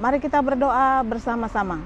Mari kita berdoa bersama-sama.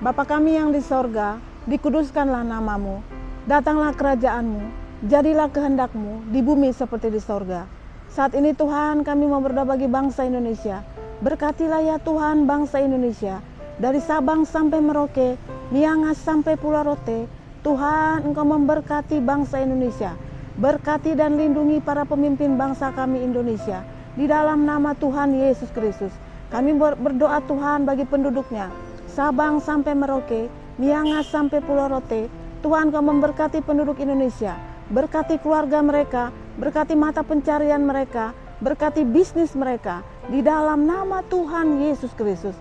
Bapa kami yang di sorga, dikuduskanlah namamu, datanglah kerajaanmu, jadilah kehendak-Mu di bumi seperti di sorga. Saat ini Tuhan, kami mau berdoa bagi bangsa Indonesia. Berkatilah ya Tuhan bangsa Indonesia, dari Sabang sampai Merauke, Miangas sampai Pulau Rote. Tuhan, Engkau memberkati bangsa Indonesia. Berkati dan lindungi para pemimpin bangsa kami Indonesia. Di dalam nama Tuhan Yesus Kristus, kami berdoa Tuhan bagi penduduknya, Sabang sampai Merauke, Miangas sampai Pulau Rote. Tuhan, Kau memberkati penduduk Indonesia, berkati keluarga mereka, berkati mata pencarian mereka, berkati bisnis mereka, di dalam nama Tuhan Yesus Kristus.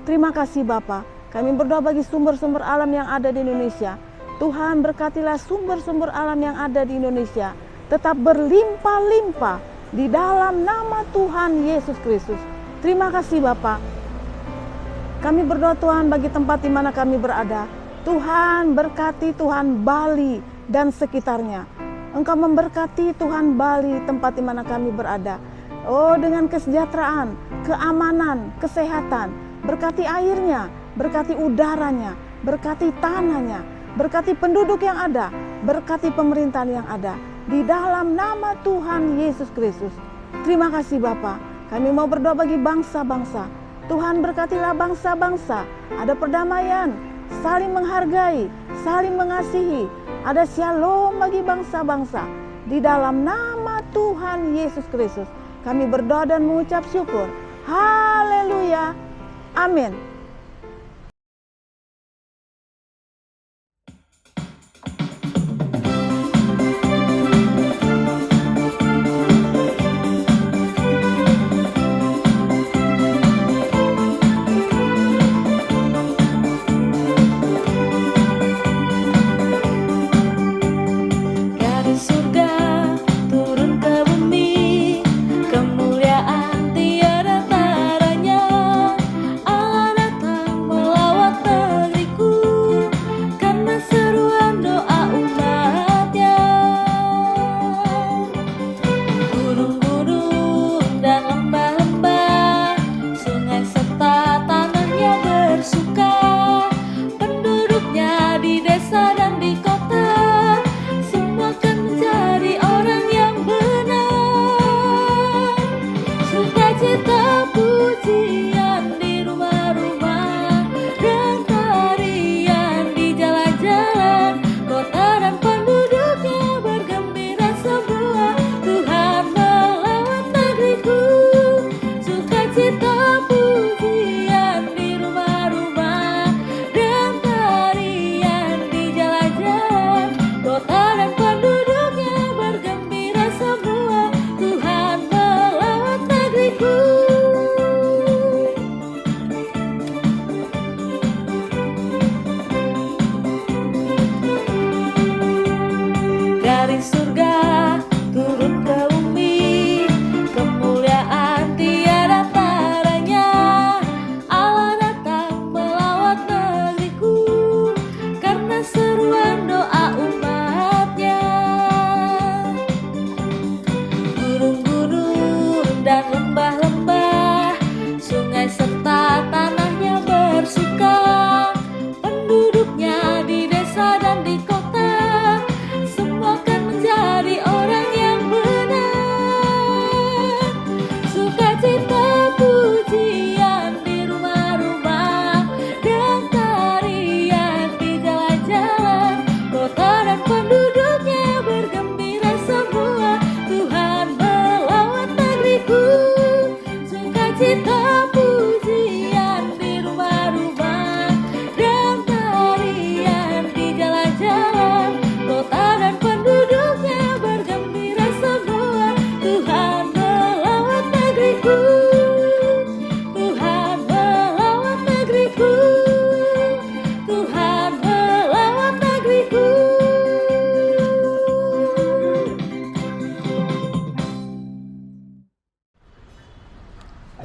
Terima kasih Bapa. Kami berdoa bagi sumber-sumber alam yang ada di Indonesia. Tuhan, berkatilah sumber-sumber alam yang ada di Indonesia tetap berlimpah-limpah di dalam nama Tuhan Yesus Kristus. Terima kasih Bapa. Kami berdoa Tuhan bagi tempat di mana kami berada. Tuhan berkati Tuhan Bali dan sekitarnya. Engkau memberkati Tuhan Bali tempat di mana kami berada. Oh, dengan kesejahteraan, keamanan, kesehatan. Berkati airnya, berkati udaranya, berkati tanahnya, berkati penduduk yang ada, berkati pemerintahan yang ada. Di dalam nama Tuhan Yesus Kristus. Terima kasih Bapa. Kami mau berdoa bagi bangsa-bangsa. Tuhan berkatilah bangsa-bangsa. Ada perdamaian, saling menghargai, saling mengasihi. Ada shalom bagi bangsa-bangsa. Di dalam nama Tuhan Yesus Kristus, kami berdoa dan mengucap syukur. Haleluya. Amin.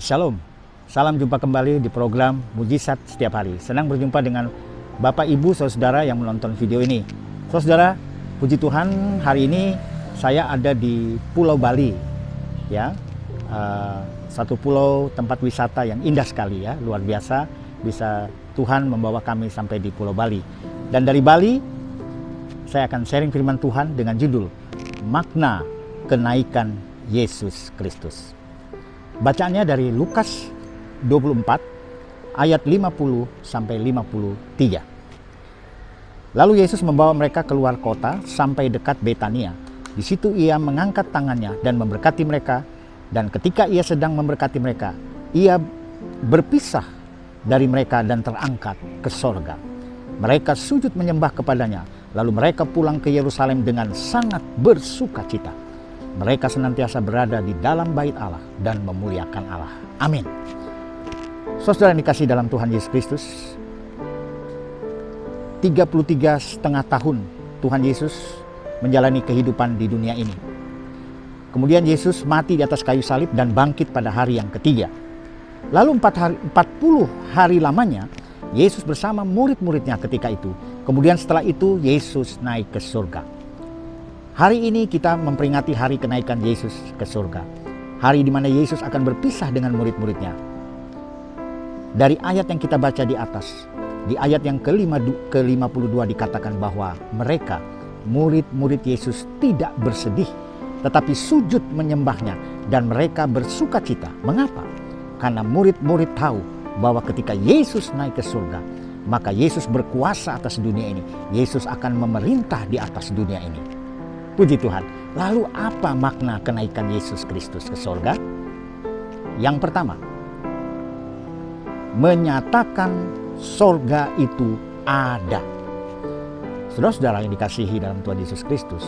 Shalom, salam jumpa kembali di program Mujizat Setiap Hari. Senang berjumpa dengan Bapak, Ibu, Saudara yang menonton video ini. Saudara, puji Tuhan, hari ini saya ada di Pulau Bali. Ya, satu pulau tempat wisata yang indah sekali ya, luar biasa. Bisa Tuhan membawa kami sampai di Pulau Bali. Dan dari Bali, saya akan sharing firman Tuhan dengan judul Makna Kenaikan Yesus Kristus. Bacaannya dari Lukas 24 ayat 50 sampai 53. Lalu Yesus membawa mereka keluar kota sampai dekat Betania. Di situ ia mengangkat tangannya dan memberkati mereka. Dan ketika ia sedang memberkati mereka, ia berpisah dari mereka dan terangkat ke sorga. Mereka sujud menyembah kepadanya. Lalu mereka pulang ke Yerusalem dengan sangat bersukacita. Mereka senantiasa berada di dalam bait Allah dan memuliakan Allah. Amin. Saudara yang dikasihi dalam Tuhan Yesus Kristus, 33,5 tahun Tuhan Yesus menjalani kehidupan di dunia ini. Kemudian Yesus mati di atas kayu salib dan bangkit pada hari yang ketiga. Lalu 40 hari lamanya Yesus bersama murid-muridnya ketika itu. Kemudian setelah itu Yesus naik ke surga. Hari ini kita memperingati hari kenaikan Yesus ke surga. Hari di mana Yesus akan berpisah dengan murid-muridnya. Dari ayat yang kita baca di atas, di ayat yang ke-52 dikatakan bahwa mereka, murid-murid Yesus, tidak bersedih, tetapi sujud menyembahnya dan mereka bersukacita. Mengapa? Karena murid-murid tahu bahwa ketika Yesus naik ke surga, maka Yesus berkuasa atas dunia ini. Yesus akan memerintah di atas dunia ini. Puji Tuhan. Lalu apa makna kenaikan Yesus Kristus ke surga? Yang pertama, menyatakan surga itu ada. Saudara-saudara yang dikasihi dalam Tuhan Yesus Kristus,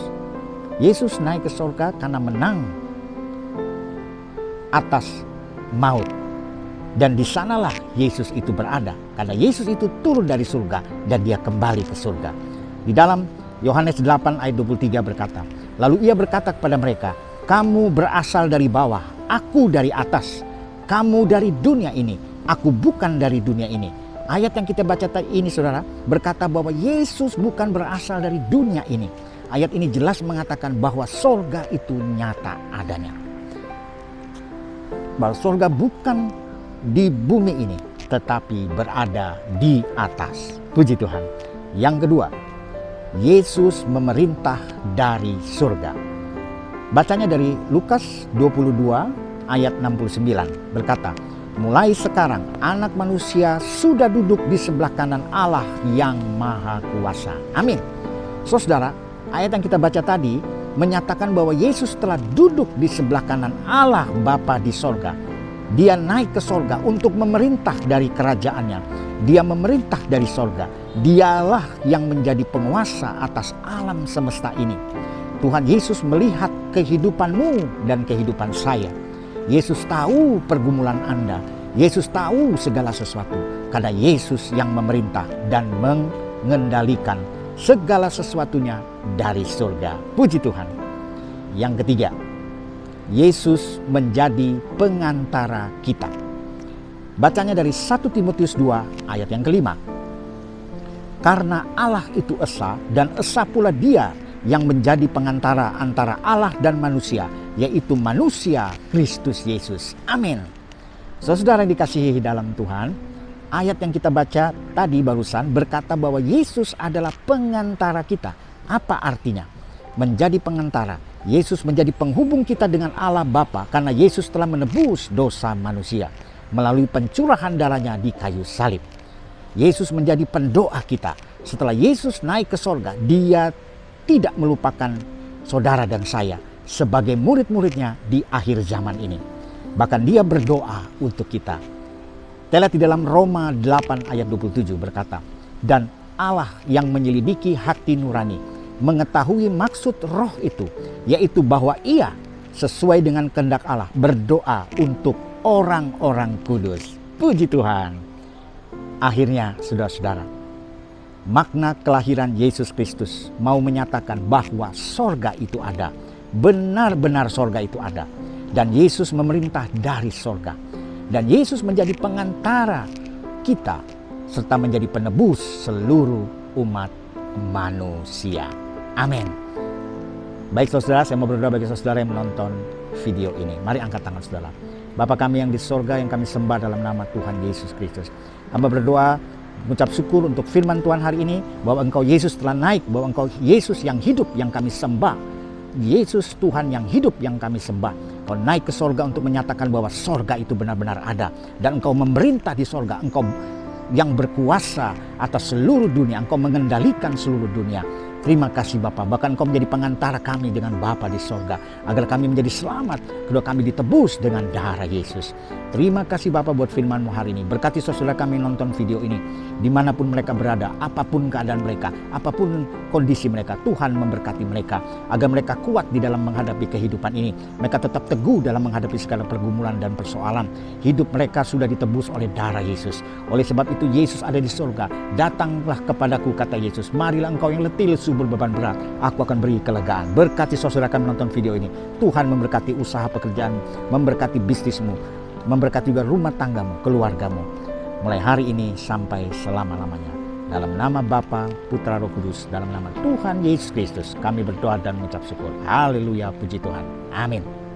Yesus naik ke surga karena menang atas maut. Dan di sanalah Yesus itu berada. Karena Yesus itu turun dari surga dan dia kembali ke surga. Di dalam Yohanes 8 ayat 23 berkata, lalu ia berkata kepada mereka, kamu berasal dari bawah, aku dari atas. Kamu dari dunia ini, aku bukan dari dunia ini. Ayat yang kita baca tadi ini saudara berkata bahwa Yesus bukan berasal dari dunia ini. Ayat ini jelas mengatakan bahwa surga itu nyata adanya. Bahwa surga bukan di bumi ini, tetapi berada di atas. Puji Tuhan. Yang kedua, Yesus memerintah dari surga. Bacanya dari Lukas 22 ayat 69 berkata, mulai sekarang anak manusia sudah duduk di sebelah kanan Allah yang maha kuasa. Amin. Saudara, ayat yang kita baca tadi menyatakan bahwa Yesus telah duduk di sebelah kanan Allah Bapa di sorga. Dia naik ke sorga untuk memerintah dari kerajaannya. Dia memerintah dari sorga. Dialah yang menjadi penguasa atas alam semesta ini. Tuhan Yesus melihat kehidupanmu dan kehidupan saya. Yesus tahu pergumulan Anda. Yesus tahu segala sesuatu. Karena Yesus yang memerintah dan mengendalikan segala sesuatunya dari surga. Puji Tuhan. Yang ketiga, Yesus menjadi pengantara kita. Bacanya dari 1 Timotius 2 ayat yang kelima. Karena Allah itu esa dan esa pula dia yang menjadi pengantara antara Allah dan manusia, yaitu manusia Kristus Yesus. Amin. Saudara yang dikasihi dalam Tuhan, ayat yang kita baca tadi barusan berkata bahwa Yesus adalah pengantara kita. Apa artinya? Menjadi pengantara. Yesus menjadi penghubung kita dengan Allah Bapa karena Yesus telah menebus dosa manusia melalui pencurahan darahnya di kayu salib. Yesus menjadi pendoa kita. Setelah Yesus naik ke sorga, dia tidak melupakan saudara dan saya sebagai murid-muridnya di akhir zaman ini. Bahkan dia berdoa untuk kita. Kita lihat di dalam Roma 8 ayat 27 berkata, dan Allah yang menyelidiki hati nurani, mengetahui maksud roh itu, yaitu bahwa ia sesuai dengan kehendak Allah berdoa untuk orang-orang kudus. Puji Tuhan. Akhirnya saudara-saudara, makna kelahiran Yesus Kristus mau menyatakan bahwa sorga itu ada. Benar-benar sorga itu ada. Dan Yesus memerintah dari sorga. Dan Yesus menjadi pengantara kita serta menjadi penebus seluruh umat manusia. Amin. Baik saudara, saya mau berdoa bagi saudara yang menonton video ini. Mari angkat tangan saudara. Bapa kami yang di sorga, yang kami sembah dalam nama Tuhan Yesus Kristus. Hamba berdoa, mengucap syukur untuk firman Tuhan hari ini, bahwa Engkau Yesus telah naik, bahwa Engkau Yesus yang hidup yang kami sembah. Yesus Tuhan yang hidup yang kami sembah. Engkau naik ke sorga untuk menyatakan bahwa sorga itu benar-benar ada. Dan Engkau memerintah di sorga. Engkau yang berkuasa atas seluruh dunia. Engkau mengendalikan seluruh dunia. Terima kasih Bapa, bahkan Engkau menjadi pengantara kami dengan Bapa di sorga, agar kami menjadi selamat, kedua kami ditebus dengan darah Yesus. Terima kasih Bapa buat firman-Mu hari ini. Berkati saudara kami nonton video ini, dimanapun mereka berada, apapun keadaan mereka, apapun kondisi mereka, Tuhan memberkati mereka, agar mereka kuat di dalam menghadapi kehidupan ini. Mereka tetap teguh dalam menghadapi segala pergumulan dan persoalan. Hidup mereka sudah ditebus oleh darah Yesus. Oleh sebab itu Yesus ada di sorga. Datanglah kepadaku, kata Yesus. Marilah engkau yang letih, lesu, berbeban berat, aku akan beri kelegaan. Berkati saudara kami menonton video ini. Tuhan memberkati usaha pekerjaan, memberkati bisnismu, memberkati juga rumah tanggamu, keluargamu, mulai hari ini sampai selama-lamanya. Dalam nama Bapa, Putra, Roh Kudus, dalam nama Tuhan Yesus Kristus, kami berdoa dan mengucap syukur. Haleluya, puji Tuhan. Amin.